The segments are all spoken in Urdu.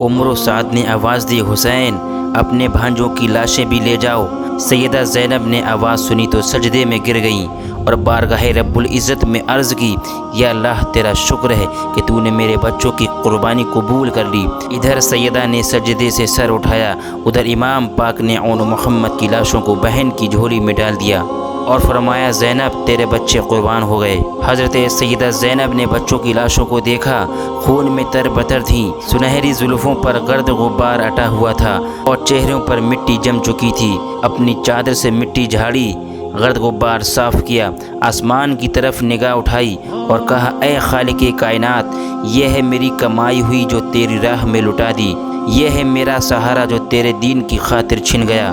عمر و سعد نے آواز دی، حسین اپنے بھانجوں کی لاشیں بھی لے جاؤ۔ سیدہ زینب نے آواز سنی تو سجدے میں گر گئیں اور بارگاہ رب العزت میں عرض کی، یا اللہ تیرا شکر ہے کہ تو نے میرے بچوں کی قربانی قبول کر لی۔ ادھر سیدہ نے سجدے سے سر اٹھایا، ادھر امام پاک نے اون محمد کی لاشوں کو بہن کی جھولی میں ڈال دیا اور فرمایا، زینب تیرے بچے قربان ہو گئے۔ حضرت سیدہ زینب نے بچوں کی لاشوں کو دیکھا، خون میں تر بتر تھیں، سنہری زلفوں پر گرد غبار اٹا ہوا تھا اور چہروں پر مٹی جم چکی تھی۔ اپنی چادر سے مٹی جھاڑی، گرد غبار صاف کیا، آسمان کی طرف نگاہ اٹھائی اور کہا، اے خالق کائنات، یہ ہے میری کمائی ہوئی جو تیری راہ میں لٹا دی، یہ ہے میرا سہارا جو تیرے دین کی خاطر چھن گیا،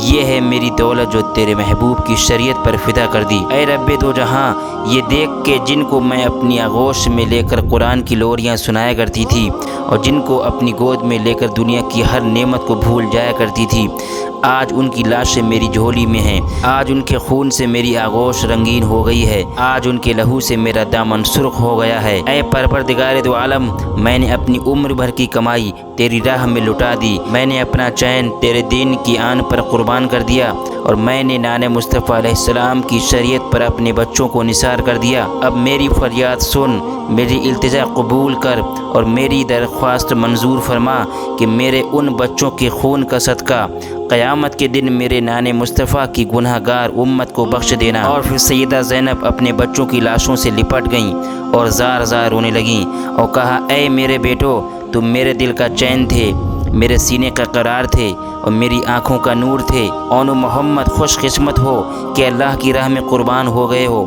یہ ہے میری دولت جو تیرے محبوب کی شریعت پر فدا کر دی۔ اے رب دو جہاں، یہ دیکھ کے جن کو میں اپنی آغوش میں لے کر قرآن کی لوریاں سنایا کرتی تھی اور جن کو اپنی گود میں لے کر دنیا کی ہر نعمت کو بھول جایا کرتی تھی، آج ان کی لاشیں میری جھولی میں ہیں، آج ان کے خون سے میری آغوش رنگین ہو گئی ہے، آج ان کے لہو سے میرا دامن سرخ ہو گیا ہے۔ اے پروردگار دو عالم، میں نے اپنی عمر بھر کی کمائی تیری راہ میں لٹا دی، میں نے اپنا چین تیرے دین کی آن پر قربان کر دیا اور میں نے نان مصطفیٰ علیہ السلام کی شریعت پر اپنے بچوں کو نثار کر دیا۔ اب میری فریاد سن، میری التجا قبول کر اور میری درخواست منظور فرما کہ میرے ان بچوں کے خون کا صدقہ قیامت کے دن میرے نان مصطفیٰ کی گناہ گار امت کو بخش دینا۔ اور پھر سیدہ زینب اپنے بچوں کی لاشوں سے لپٹ گئیں اور زار زار رونے لگیں اور کہا، اے میرے بیٹو، تم میرے دل کا چین تھے، میرے سینے کا قرار تھے اور میری آنکھوں کا نور تھے۔ اون محمد خوش قسمت ہو کہ اللہ کی راہ میں قربان ہو گئے ہو،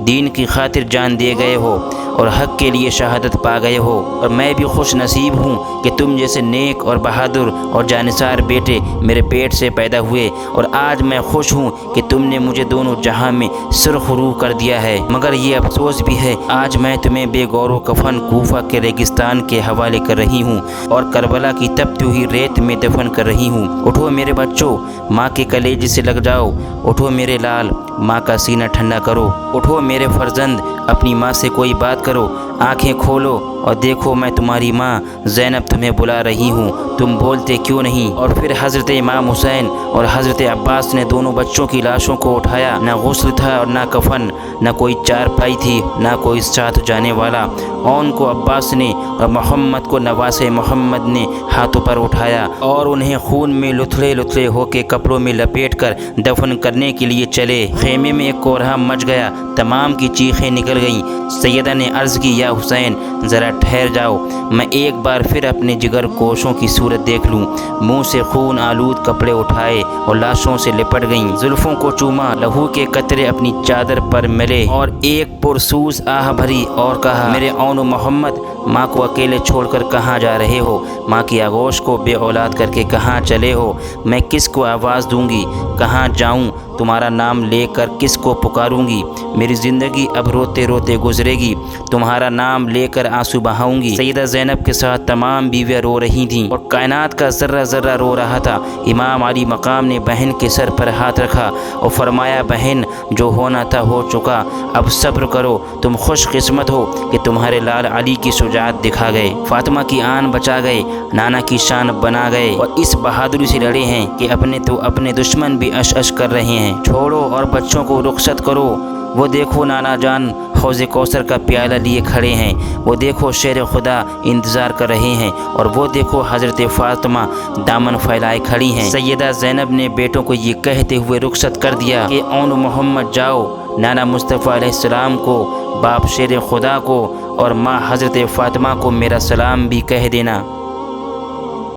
دین کی خاطر جان دے گئے ہو اور حق کے لیے شہادت پا گئے ہو، اور میں بھی خوش نصیب ہوں کہ تم جیسے نیک اور بہادر اور جانثار بیٹے میرے پیٹ سے پیدا ہوئے، اور آج میں خوش ہوں کہ تم نے مجھے دونوں جہاں میں سرخ روح کر دیا ہے۔ مگر یہ افسوس بھی ہے، آج میں تمہیں بے گور و کفن کوفہ کے ریگستان کے حوالے کر رہی ہوں اور کربلا کی تپتی ہوئی ریت میں دفن کر رہی ہوں۔ اٹھو میرے بچوں، ماں کے کلیجے سے لگ جاؤ، اٹھو میرے لال، ماں کا سینہ ٹھنڈا کرو، اٹھو میرے فرزند، اپنی ماں سے کوئی بات کرو، آنکھیں کھولو اور دیکھو میں تمہاری ماں زینب تمہیں بلا رہی ہوں، تم بولتے کیوں نہیں؟ اور پھر حضرت امام حسین اور حضرت عباس نے دونوں بچوں کی لاشوں کو اٹھایا، نہ غسل تھا اور نہ کفن، نہ کوئی چارپائی تھی، نہ کوئی ساتھ جانے والا۔ اون کو عباس نے اور محمد کو نواس محمد نے ہاتھوں پر اٹھایا اور انہیں خون میں لتھڑے لتھڑے ہو کے کپڑوں میں لپیٹ کر دفن کرنے کے لیے چلے۔ خیمے میں ایک کوہرام مچ گیا، تمام کی چیخیں نکل گئیں۔ سیدہ نے عرض کی، یا حسین ذرا ٹھہر جاؤ، میں ایک بار پھر اپنے جگر کوشوں کی صورت دیکھ لوں۔ منہ سے خون آلود کپڑے اٹھائے اور لاشوں سے لپٹ گئیں، زلفوں کو چوما، لہو کے قطرے اپنی چادر پر ملے اور ایک پرسوز آہ بھری اور کہا، میرے اون محمد، ماں کو اکیلے چھوڑ کر کہاں جا رہے ہو؟ ماں کی آغوش کو بے اولاد کر کے کہاں چلے ہو؟ میں کس کو آواز دوں گی؟ کہاں جاؤں؟ تمہارا نام لے کر کس کو پکاروں گی؟ میری زندگی اب روتے روتے گزرے گی، تمہارا نام لے کر آنسو بہاؤں گی۔ سیدہ زینب کے ساتھ تمام بیویاں رو رہی تھیں اور کائنات کا ذرہ ذرہ رو رہا تھا۔ امام علی مقام نے بہن کے سر پر ہاتھ رکھا اور فرمایا، بہن جو ہونا تھا ہو چکا، اب صبر کرو، تم خوش قسمت ہو کہ تمہارے لال علی کی شجاعت دکھا گئے، فاطمہ کی آن بچا گئے، نانا کی شان بنا گئے اور اس بہادری سے لڑے ہیں کہ اپنے دشمن بھی اش اش کر رہے ہیں۔ چھوڑو اور بچوں کو رخصت کرو، وہ دیکھو نانا جان حوض کوثر کا پیالہ لیے کھڑے ہیں، وہ دیکھو شیر خدا انتظار کر رہے ہیں، اور وہ دیکھو حضرت فاطمہ دامن پھیلائے کھڑی ہیں۔ سیدہ زینب نے بیٹوں کو یہ کہتے ہوئے رخصت کر دیا کہ اون محمد جاؤ، نانا مصطفیٰ علیہ السلام کو، باپ شیر خدا کو اور ماں حضرت فاطمہ کو میرا سلام بھی کہہ دینا۔